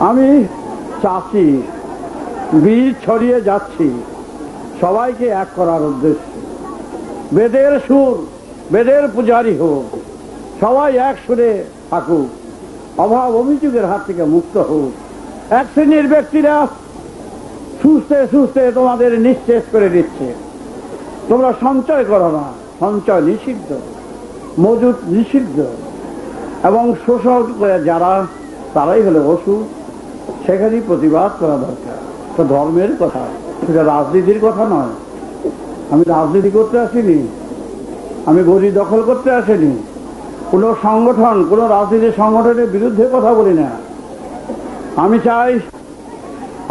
আমি চাষি, বীজ ছড়িয়ে যাচ্ছি সবাইকে এক করার উদ্দেশ্যে। বেদের সুর, বেদের পূজারী হোক, সবাই এক সুরে থাকুক, অভাব অভিযোগের হাত থেকে মুক্ত হোক। এক শ্রেণীর ব্যক্তিরা সুস্থে সুস্থে তোমাদের নিঃশেষ করে দিচ্ছে। তোমরা সঞ্চয় করো না, সঞ্চয় নিষিদ্ধ, মজুত নিষিদ্ধ, এবং শোষণ করে যারা, তারাই হলো অসুর। সেখানেই প্রতিবাদ করা দরকার। তো ধর্মের কথা, সেটা রাজনীতির কথা নয়। আমি রাজনীতি করতে আসিনি, আমি গদি দখল করতে আসিনি, কোনো সংগঠন, কোনো রাজনীতির সংগঠনের বিরুদ্ধে কথা বলি না। আমি চাই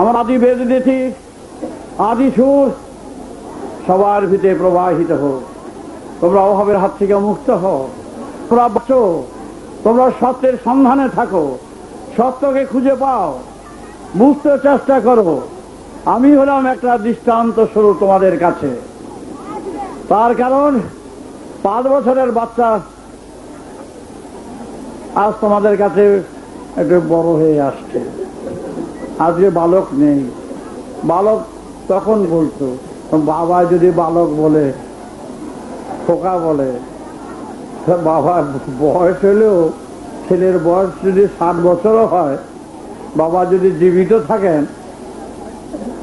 আমার আদি বেদ নীতি, আদি সুর সবার ভিতরে প্রবাহিত হোক। তোমরা অভাবের হাত থেকে মুক্ত হও, তোমরা বাঁচো, তোমরা সত্যের সন্ধানে থাকো, সত্যকে খুঁজে পাও, বুঝতে চেষ্টা করো। আমি হলাম একটা দৃষ্টান্ত স্বরূপ তোমাদের কাছে। তার কারণ 5 বছরের বাচ্চা আজ তোমাদের কাছে একটু বড় হয়ে আসছে। আজকে বালক নেই। বালক তখন বলতো, বাবা যদি বালক বলে, খোকা বলে, বাবা বয়স হলেও, ছেলের বয়স যদি 60 বছরও হয়, বাবা যদি জীবিত থাকেন,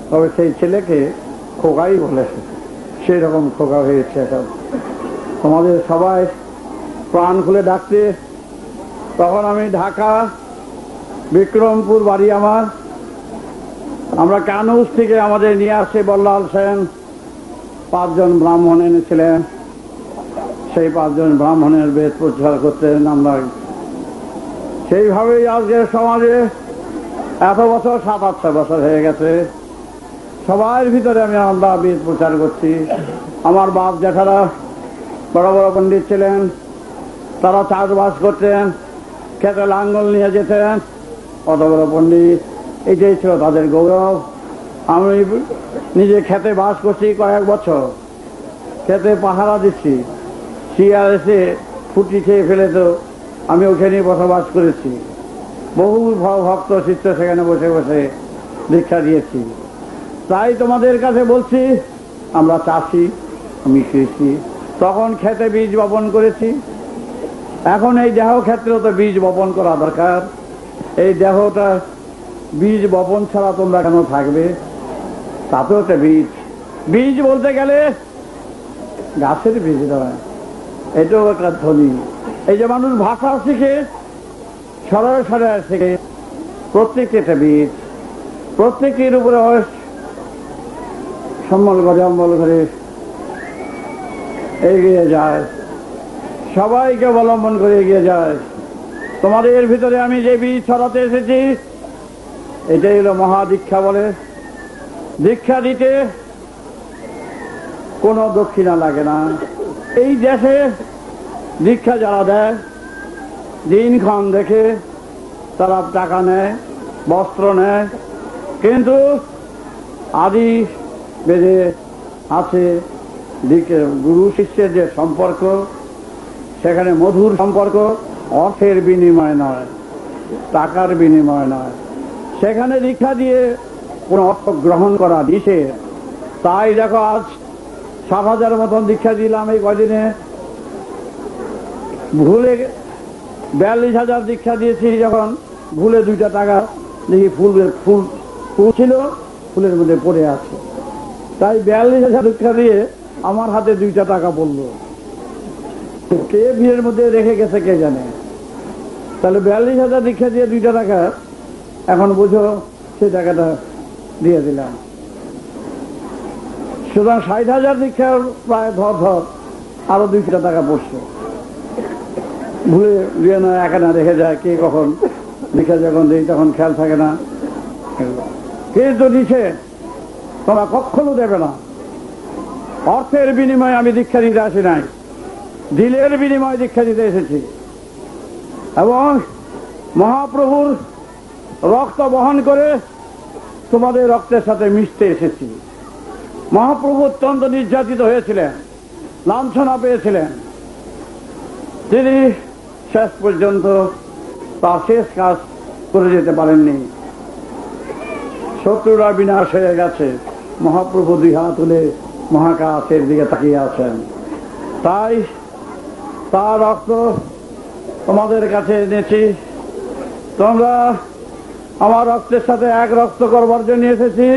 তবে সেই ছেলেকে খোকাই বলে। সেই রকম খোকা হয়েছে এখন। তোমাদের সবাই প্রাণ খুলে ডাকতে। তখন আমি ঢাকা, বিক্রমপুর বাড়ি আমার। আমরা কানুজ থেকে আমাদের নিয়ে আসে বল্লাল সেন 5 জন ব্রাহ্মণ এনেছিলেন। সেই 5 জন ব্রাহ্মণের বেদ প্রচার করতেন আমরা। সেইভাবেই আজকের সমাজে এত বছর, 7-8 বছর হয়ে গেছে, সবার ভিতরে আমরা বেদ প্রচার করছি। আমার বাপ জ্যাঠারা বড় বড় পণ্ডিত ছিলেন, তারা চাষবাস করতেন, খেতে লাঙ্গল নিয়ে যেতেন, অত বড় পণ্ডিত। এটাই ছিল তাদের গৌরব। আমি নিজে খেতে বাস করছি কয়েক বছর, খেতে পাহারা দিচ্ছি। শিয়াল এসে ফুটি খেয়ে ফেলে, তো আমি ওখানেই বসবাস করেছি। বহু ভক্ত শিষ্য সেখানে বসে বসে দীক্ষা দিয়েছি। তাই তোমাদের কাছে বলছি, আমরা চাষি, আমি কৃষি। তখন খেতে বীজ বপন করেছি, এখন এই দেহ ক্ষেত্রেও তো বীজ বপন করা দরকার। এই দেহটা বীজ বপন ছাড়া তোমরা কেন থাকবে? তাতেও একটা বীজ। বীজ বলতে গেলে গাছের বীজ নয়, এটাও একটা ধ্বনি। এই যে মানুষ ভাষা শিখে, সরল সরল শিখে, প্রত্যেকটি একটা বীজ। প্রত্যেকের উপরে সম্বল করে, অম্বল করে এগিয়ে যায়, সবাইকে অবলম্বন করে এগিয়ে যায়। তোমাদের ভিতরে আমি যে বীজ ছড়াতে এসেছি, এটাই হলো মহাদীক্ষা বলে। দীক্ষা দিতে কোনো দক্ষিণা লাগে না। এই দেশে দীক্ষা যারা দেয়, দিনক্ষণ দেখে তারা টাকা নেয়, বস্ত্র নেয়, কিন্তু আদি বেদে আছে গুরু শিষ্যের যে সম্পর্ক, সেখানে মধুর সম্পর্ক, অর্থের বিনিময় নয়, টাকার বিনিময় নয়। সেখানে দীক্ষা দিয়ে কোন অর্থ গ্রহণ করা নিষেধ। তাই দেখো, আজ 7,000 মতন দীক্ষা দিলাম এই কদিনে। ভুলে 42,000 দীক্ষা দিয়েছি যখন, ভুলে 2টা টাকা দেখি ফুল ছিল, ফুলের মধ্যে পড়ে আছে। তাই 42,000 দীক্ষা দিয়ে আমার হাতে 2টা টাকা পড়লো। কে ভিড়ের মধ্যে রেখে গেছে কে জানে। তাহলে 42,000 দীক্ষা দিয়ে 2টা টাকা, এখন বুঝো সেই টাকাটা দিয়ে দিলাম। সুতরাং 60,000 দীক্ষার প্রায় ধর আরো 2টা টাকা পড়ছে। ভুলে দিয়ে না, একা রেখে যায়, কে কখন দীক্ষা যখন দিই তখন খেয়াল থাকে না। কিন্তু দিছে, তোমরা কখনো দেবে না। অর্থের বিনিময়ে আমি দীক্ষা দিতে আসি নাই, দিলের বিনিময়ে দীক্ষা দিতে এসেছি। এবং মহাপ্রভুর রক্ত বহন করে তোমাদের রক্তের সাথে মিশতে এসেছি। মহাপ্রভু অত্যন্ত নির্যাতিত হয়েছিলেন, লাঞ্ছনা পেয়েছিলেন। তিনি শেষ পর্যন্ত তার শেষ কাজ করে যেতে পারেননি। শত্রুরা বিনাশ হয়ে গেছে। মহাপ্রভু দুই হাত তুলে মহাকাশের দিকে তাকিয়ে আছেন। তাই তার রক্ত তোমাদের কাছে এনেছি। তোমরা আমার রক্তের সাথে এক রক্ত করবার জন্য এসেছি।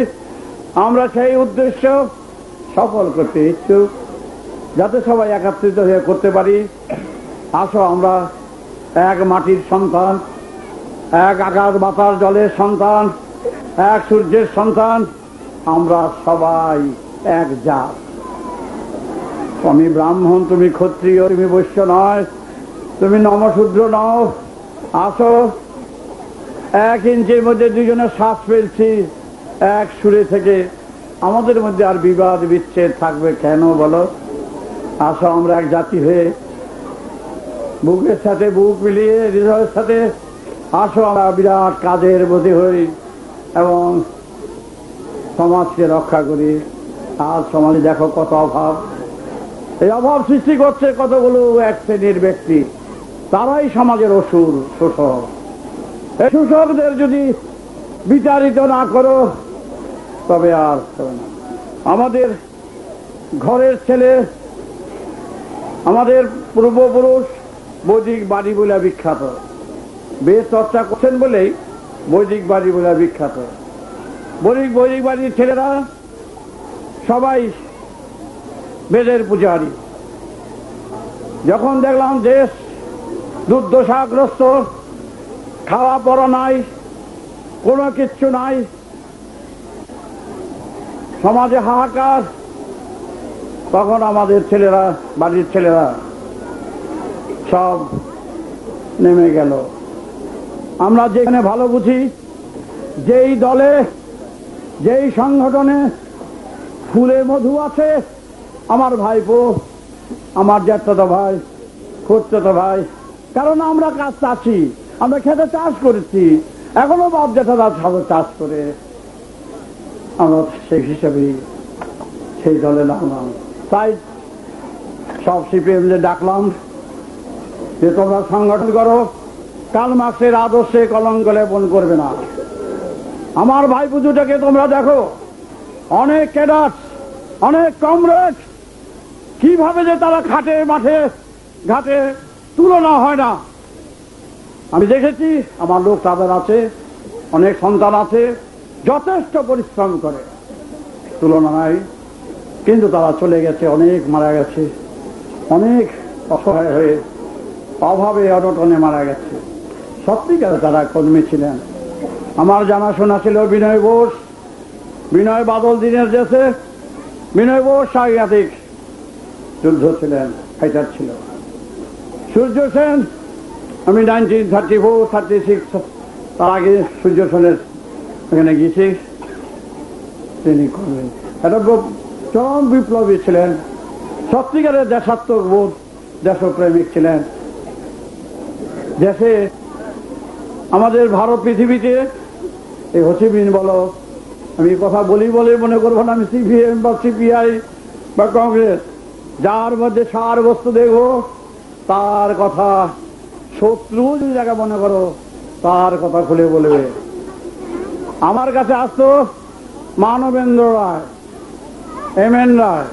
আমরা সেই উদ্দেশ্য সফল করতে ইচ্ছুক, যাতে সবাই একত্রিত হয়ে করতে পারি। আসো, আমরা এক মাটির সন্তান, এক আকাশ বাতাস জলের সন্তান, এক সূর্যের সন্তান। আমরা সবাই এক জাত। আমি ব্রাহ্মণ, তুমি ক্ষত্রিয়, তুমি বৈশ্য নয়, তুমি নমশূদ্র নও। আসো, 1 ইঞ্চির মধ্যে দুজনের শ্বাস ফেলছি এক সুরে থেকে। আমাদের মধ্যে আর বিবাদ বিচ্ছেদ থাকবে কেন বলো? আসো, আমরা এক জাতি হয়ে বুকের সাথে বুক মিলিয়ে হৃদয়ের সাথে আসো, আমরা বিরাট কাজের প্রতি হই এবং সমাজকে রক্ষা করি। আজ সমাজে দেখো কত অভাব। এই অভাব সৃষ্টি করছে কতগুলো এক শ্রেণীর ব্যক্তি। তারাই সমাজের অসুর, শোষক। এই শোষকদের যদি বিচারিত না করো তবে আর হবে না। আমাদের ঘরের ছেলে, আমাদের পূর্বপুরুষ বৈদিক বাড়ি বলে বিখ্যাত। বেদ চর্চা করছেন বলেই বৈদিক বাড়ি বলে বিখ্যাত। বৈদিক বাড়ির ছেলেরা সবাই বেদের পূজারী। যখন দেখলাম দেশ দুর্দশাগ্রস্ত, খাওয়া পড়া নাই, কোনো কিচ্ছু নাই, সমাজে হাহাকার, তখন আমাদের ছেলেরা, বাড়ির ছেলেরা সব নেমে গেল। আমরা যেখানে ভালো বুঝি, যেই দলে, যেই সংগঠনে ফুলে মধু আছে, আমার ভাইপো, আমার জ্যাঠতো ভাই, খুড়তো ভাই। কারণ আমরা কাজ চাষি, আমরা খেতে চাষ করেছি, এখনো বাপ জ্যাঠারা সবাই চাষ করে। আমরা সেই হিসাবে সেই দলে নামলাম। তাই সব সিপিএমদের ডাকলাম যে তোমরা সংগঠন করো, কার্ল মার্ক্সের আদর্শে কলঙ্ক লেপন করবে না। আমার ভাই পুজোটাকে তোমরা দেখো, অনেক ক্যাডার, অনেক কমরেড, কিভাবে যে তারা খাটে, মাঠে ঘাটে, তুলনা হয় না। আমি দেখেছি আমার লোক তাদের আছে, অনেক সন্তান আছে, যথেষ্ট পরিশ্রম করে, তুলনা নাই। কিন্তু তারা চলে গেছে, অনেক মারা গেছে, অনেক অসহায় হয়ে অভাবে অনটনে মারা গেছে। সত্যিকার তারা কর্মী ছিলেন। আমার জানাশোনা ছিল বিনয় বোস, বিনয় বাদল দিনের দেশে বিনয় বোস সাংঘাতিক যুদ্ধ ছিলেন, ফাইটার ছিল। সূর্য সেন, আমি 1934-36 তার আগে সূর্য সেনের এখানে গেছি, তিনি করবেন। এটা চরম বিপ্লবী ছিলেন, সত্যিকারের দেশাত্মবোধ, দেশপ্রেমিক ছিলেন। দেশে আমাদের ভারত পৃথিবীতে এই হসিমিন বলো, আমি কথা বলি বলে মনে করবো না আমি সিপিএম বা সিপিআই বা কংগ্রেস, যার মধ্যে সার বস্তু দেখবো তার কথা, শত্রু যদি জায়গা মনে করো তার কথা খুলে বলবে। আমার কাছে আসতো মানবেন্দ্র রায়, এমএন রায়,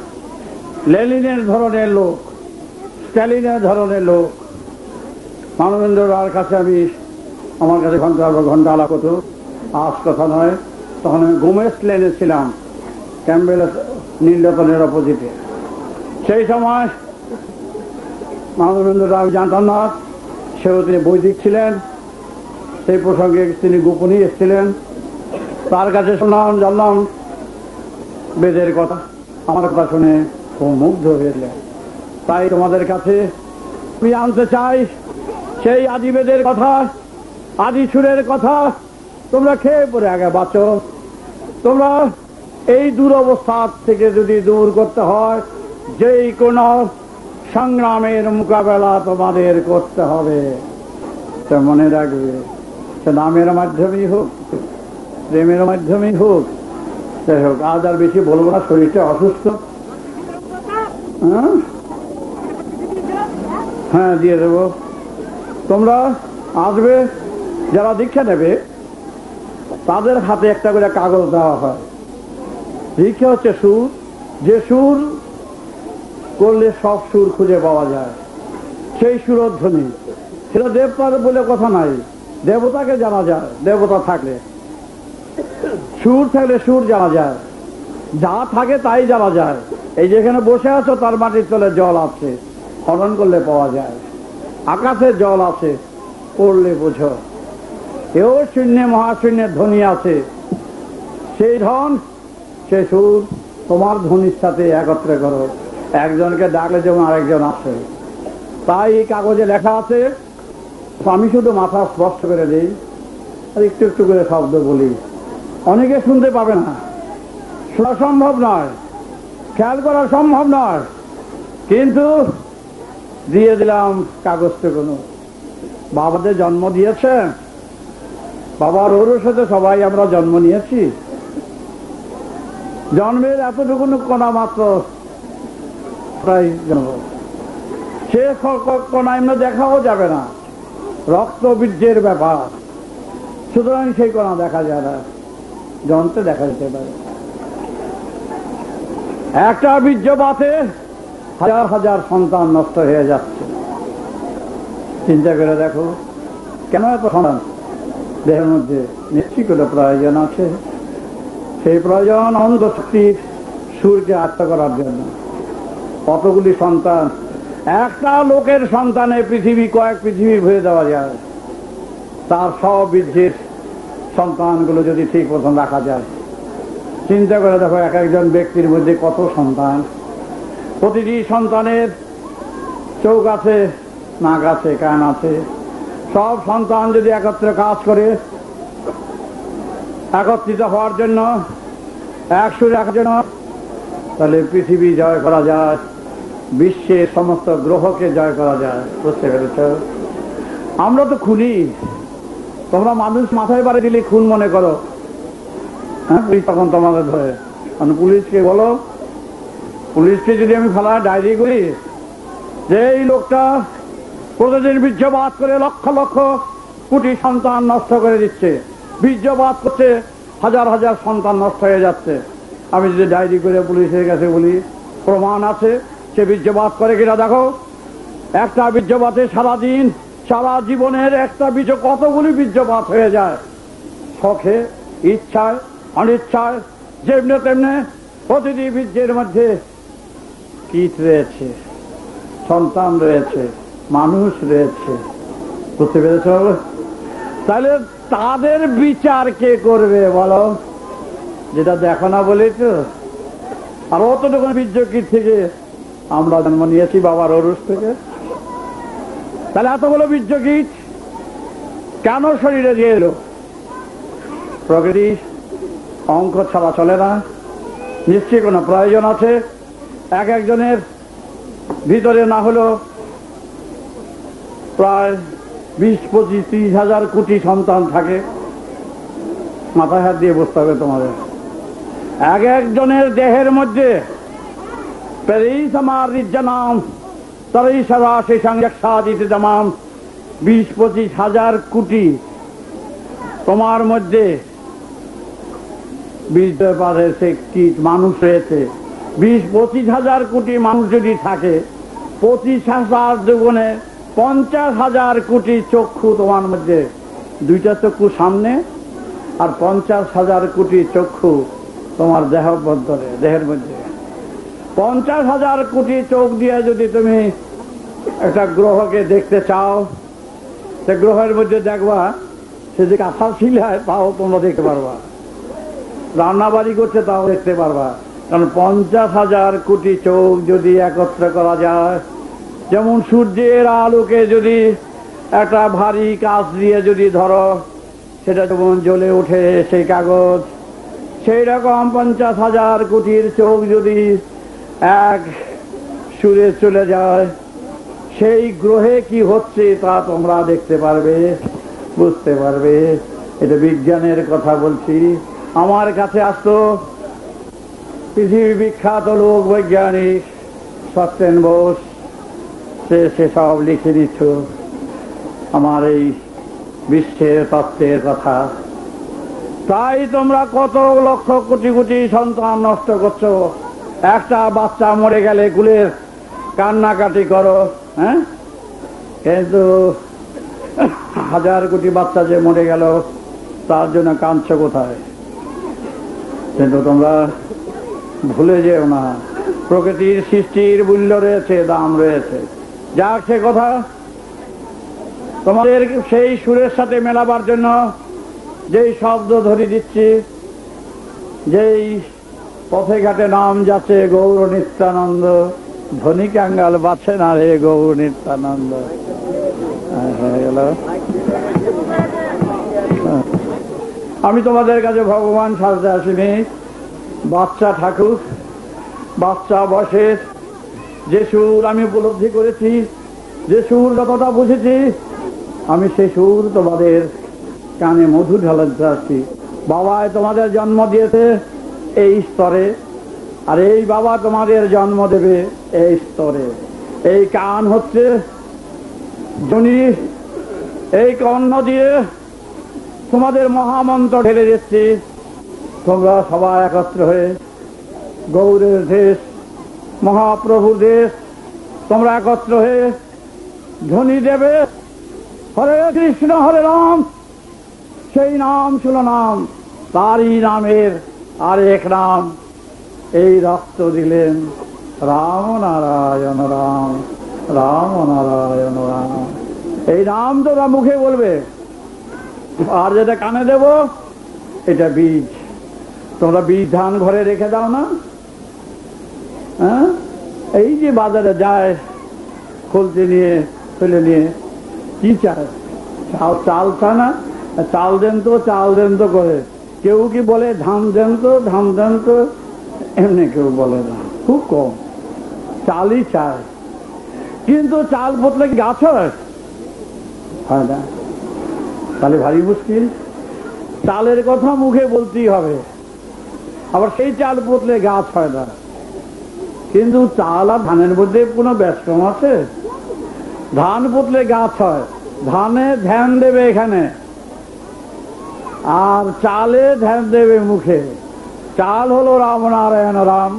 লেনিনের ধরনের লোক, স্ট্যালিনের ধরনের লোক। মানবেন্দ্র রায়ের কাছে আমার কাছে ঘন্টা আলাপ হতো, আজ কথা নয়। তখন আমি গোমেস লেনে ছিলাম, ক্যাম্বেল নীলরতনের অপোজিটে। সেই সময় মানবেন্দ্র রায় জানতাম না, সেও তিনি বৈদিক ছিলেন, সেই প্রসঙ্গে তিনি গোপনই এসেছিলেন। তার কাছে শুনলাম, জানলাম বেদের কথা। আমার কথা শুনে খুব মুগ্ধ হয়েছিলেন। তাই তোমাদের কাছে আমি আনতে চাই সেই আদি বেদের কথা, আদি সুরের কথা। তোমরা খেয়ে পড়ে আগে বাঁচো। তোমরা এই দুরবস্থা থেকে যদি দূর করতে হয়, যেই কোন সংগ্রামের মোকাবেলা তোমাদের করতে হবে, তা মনে রাখবে, সে নামের মাধ্যমেই হোক, প্রেমের মাধ্যমেই হোক, যাই হোক। আজ আর বেশি বলবো না, শরীরটা অসুস্থ। হ্যাঁ, দিয়ে দেবো। তোমরা আসবে, যারা দীক্ষা নেবে তাদের হাতে একটা করে কাগজ দেওয়া হয়, লিখে হচ্ছে সুর, যে সুর করলে সব সুর খুঁজে পাওয়া যায় সেই সুরধ্বনি। সেটা দেবতার বলে কথা নাই, দেবতাকে জানা যায়, দেবতা থাকলে। সুর থাকলে সুর জানা যায়, যা থাকে তাই জানা যায়। এই যেখানে বসে আছো তার মাটির তলে জল আছে, খনন করলে পাওয়া যায়। আকাশে জল আছে, পড়লে বোঝো। এও শূন্যে মহাশূন্যের ধ্বনি আছে, সেই ধন সে সুর তোমার ধ্বনির সাথে একত্রে করো। একজনকে ডাকলে যেমন আরেকজন আসে, তাই এই কাগজে লেখা আছে। আমি শুধু মাথা স্পষ্ট করে দিই আর একটু একটু করে শব্দ বলি, অনেকে শুনতে পাবে না, শোনা সম্ভব নয়, খেয়াল করা সম্ভব নয়, কিন্তু দিয়ে দিলাম কাগজটা। কোনো বাবাদের জন্ম দিয়েছে, বাবার ঔরসে সবাই আমরা জন্ম নিয়েছি। জন্মের এতটুকু কণা মাত্র প্রায় জন্ম, সে কণা এমনি দেখাও যাবে না, রক্ত বীর্যের ব্যাপার, সুতরাং সেই কণা দেখা যায় না, যন্ত্রে দেখা যেতে পারে। একটা বীর্যপাতে হাজার হাজার সন্তান নষ্ট হয়ে যাচ্ছে। চিন্তা করে দেখো, কেন এত সন্তান দেহের মধ্যে? নিশ্চয়ই কোনো প্রয়োজন আছে। সেই প্রয়োজন অনন্ত শক্তির সুরকে আত্মা করার জন্য। কতগুলি সন্তান, একটা লোকের সন্তানে পৃথিবী কয়েক পৃথিবী ভরে দেওয়া যায়। তার সব বীর্যের সন্তানগুলো যদি ঠিক মতন রাখা যায়, চিন্তা করে দেখো এক একজন ব্যক্তির মধ্যে কত সন্তান। প্রতিটি সন্তানের চোখ আছে, নাক আছে, কান আছে। সব সন্তান যদি একত্রে কাজ করে একত্রিত হওয়ার জন্য, একশো রাখার জন্য, তাহলে পৃথিবী জয় করা যায়, বিশ্বের সমস্ত গ্রহকে জয় করা যায়। বুঝতে পেরেছ? আমরা তো খুনি। তোমরা মানুষ মাথায় বাড়ি দিলে খুন মনে করো, হ্যাঁ, পুলিশ তখন তোমাদের ধরে। পুলিশকে বলো, পুলিশকে যদি আমি ফেলা ডায়েরি করি যে এই লোকটা প্রতিদিন বীর্যপাত করে লক্ষ লক্ষ কোটি সন্তান নষ্ট করে দিচ্ছে, বীর্যপাত করছে, হাজার হাজার সন্তান নষ্ট হয়ে যাচ্ছে, আমি যদি ডায়েরি করে পুলিশের কাছে বলি প্রমাণ আছে সে বীর্যপাত করে কিনা দেখো, একটা বীর্যপাতে সারাদিন সারা জীবনের একটা বীজ কতগুলি বীর্যপাত হয়ে যায়, শখে, ইচ্ছায়, অনিচ্ছায়, যেমনে তেমনে প্রতিটি বীর্যের মধ্যে কীট রয়েছে, সন্তান রয়েছে, মানুষ রয়েছে। বুঝতে পেরেছ? তাহলে তাদের বিচার কে করবে বলো? যেটা দেখো না বলেই তো। আর অতটুকু বীর্য কীট থেকে আমরা জন্ম নিয়েছি বাবার ঔরস থেকে। তাহলে এতগুলো বীর্য কীট কেন শরীরে দিয়ে এলো? প্রকৃতি অঙ্ক ছাড়া চলে না, নিশ্চয়ই কোনো প্রয়োজন আছে। এক একজনের ভিতরে না হলেও প্রায় 20-25-30 হাজার কোটি সন্তান থাকে। মাথায় হাত দিয়ে বসতে হবে তোমাদের। এক একজনের দেহের মধ্যে 20-25 হাজার কোটি তোমার মধ্যে বীর্যপাতের সে কীট মানুষ রয়েছে। 20-25 হাজার কোটি মানুষ যদি থাকে, 25,000 দুগুণে 50,000 কোটি চক্ষু তোমার মধ্যে, দুইটা চক্ষু সামনে আর 50,000 কোটি চক্ষু তোমার দেহের মধ্যে। 50,000 কোটি চোখ দিয়ে যদি তুমি একটা গ্রহকে দেখতে চাও, সে গ্রহের মধ্যে দেখবা সে যে কাঁথা শিলায় তাও তোমরা দেখতে পারবা, রান্না বাড়ি করছে তাও দেখতে পারবা। কারণ 50,000 কোটি চোখ যদি একত্র করা যায়, যেমন সূর্যের আলোকে যদি একটা ভারী কাঁচ দিয়ে যদি ধরো, সেটা যেমন জ্বলে ওঠে সেই কাগজ, সেই রকম 50,000 কোটির চোখ যদি এক সুরে চলে যায়, সেই গ্রহে কি হচ্ছে তা তোমরা দেখতে পারবে, বুঝতে পারবে। এটা বিজ্ঞানের কথা বলছি। আমার কাছে আসতো পৃথিবী বিখ্যাত লোক বৈজ্ঞানিক সত্যেন বোস, সে সব লিখে দিচ্ছ আমার এই বিশ্বের তত্ত্বের কথা। তাই তোমরা কত লক্ষ কোটি কোটি সন্তান নষ্ট করছো। একটা বাচ্চা মরে গেলে কুলের কান্নাকাটি করো, হ্যাঁ, কিন্তু হাজার কোটি বাচ্চা যে মরে গেল তার জন্য কাঁদছ কোথায়? কিন্তু তোমরা ভুলে যেও না, প্রকৃতির সৃষ্টির মূল্য রয়েছে, দাম রয়েছে। যাক সে কথা, তোমাদের সেই সুরের সাথে মেলাবার জন্য যেই শব্দ ধরে দিচ্ছি, যেই পথে ঘাটে নাম যাচ্ছে গৌর নিত্যানন্দ, ধনী কাঙ্গাল বাছে না রে গৌর নিত্যানন্দ। হয়ে গেল। আমি তোমাদের কাছে ভগবান সাজতে আসিনি, বাচ্চা ঠাকুর, বাচ্চা বয়সের যে সুর আমি উপলব্ধি করেছি, যে সুর যতটা বুঝেছি, আমি সেই সুর তোমাদের কানে মধু ঢালাতে আসছি। বাবায় তোমাদের জন্ম দিয়েছে এই স্তরে, আর এই বাবা তোমাদের জন্ম দেবে এই স্তরে। এই কান হচ্ছে জনি, এই কর্ণ দিয়ে তোমাদের মহামন্ত্র ঢেলে দিচ্ছি। তোমরা সবাই একত্র হয়ে গৌরের দেশ, মহাপ্রভুর দেশ, তোমরা একত্র হয়ে ধ্বনি দেবে হরে কৃষ্ণ হরে রাম। সেই নাম ছিল নাম, তারই নামের আরেক নাম। এই রক্ত দিলেন রাম নারায়ণ রাম, রাম নারায়ণ রাম। এই নাম তোমরা মুখে বলবে, আর যেটা কানে দেব এটা বীজ। তোমরা বীজ ধান ঘরে রেখে দাও না? হ্যাঁ, এই যে বাজারে যায় খুলতে নিয়ে ফেলে নিয়ে কি চায়? চাল চায় না? চাল দেন তো, চাল দেন তো করে। কেউ কি বলে ধান দেন তো, ধান দেন তো? এমনি কেউ বলে না, খুব কম। চালই চায়। কিন্তু চাল পুতলে কি গাছ হয়? হয় না। তাহলে ভারী মুশকিল। চালের কথা মুখে বলতেই হবে, আবার সেই চাল পুতলে গাছ হয় না। কিন্তু চাল আর ধানের মধ্যে কোনো ব্যস্তম আছে? ধান পুতলে গাছ হয়, ধানে ধ্যান দেবে এখানে, আর চালে ধ্যান দেবে মুখে। চাল হলো রাম নারায়ণ রাম,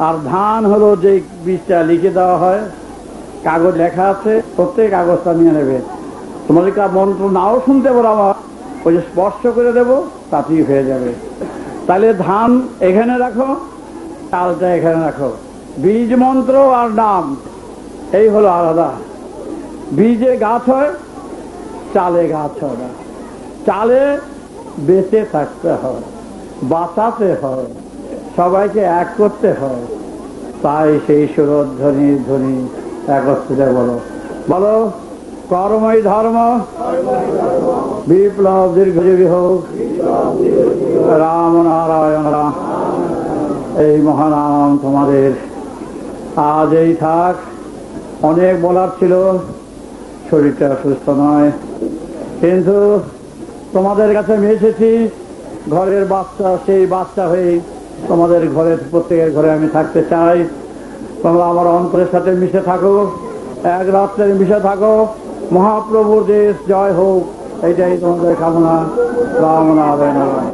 আর ধান হলো যে বীজটা লিখে দেওয়া হয়, কাগজ লেখা আছে, প্রত্যেক কাগজটা নিয়ে নেবে। তোমাদের মন্ত্র নাও শুনতে পারো, আমার ওই যে স্পর্শ করে দেবো তাতেই হয়ে যাবে। তাহলে ধান এখানে রাখো, চালটা এখানে রাখো। বীজ মন্ত্র আর নাম এই হলো আলাদা। বীজে গাছ হয়, চালে গাছ হয় না। চালে বেঁচে থাকতে হয়, বাঁচাতে হয়, সবাইকে এক করতে হয়। তাই সেই সুরধ্বনি ধ্বনি একত্রে বলো, বলো কর্মই ধর্ম, বিপ্লব দীর্ঘজীবী হোক, রাম নারায়ণ রাম। এই মহানাম তোমাদের আজ এই থাক। অনেক বলার ছিল, শরীরটা সুস্থ নয়, কিন্তু তোমাদের কাছে আমি এসেছি ঘরের বাচ্চা, সেই বাচ্চা হয়ে তোমাদের ঘরের প্রত্যেকের ঘরে আমি থাকতে চাই। তোমরা আমার অন্তরের সাথে মিশে থাকো, এক রাত্রে মিশে থাকো। মহাপ্রভুর দেশ জয় হোক, এইটাই তোমাদের কামনা। রাম নারায়ণ।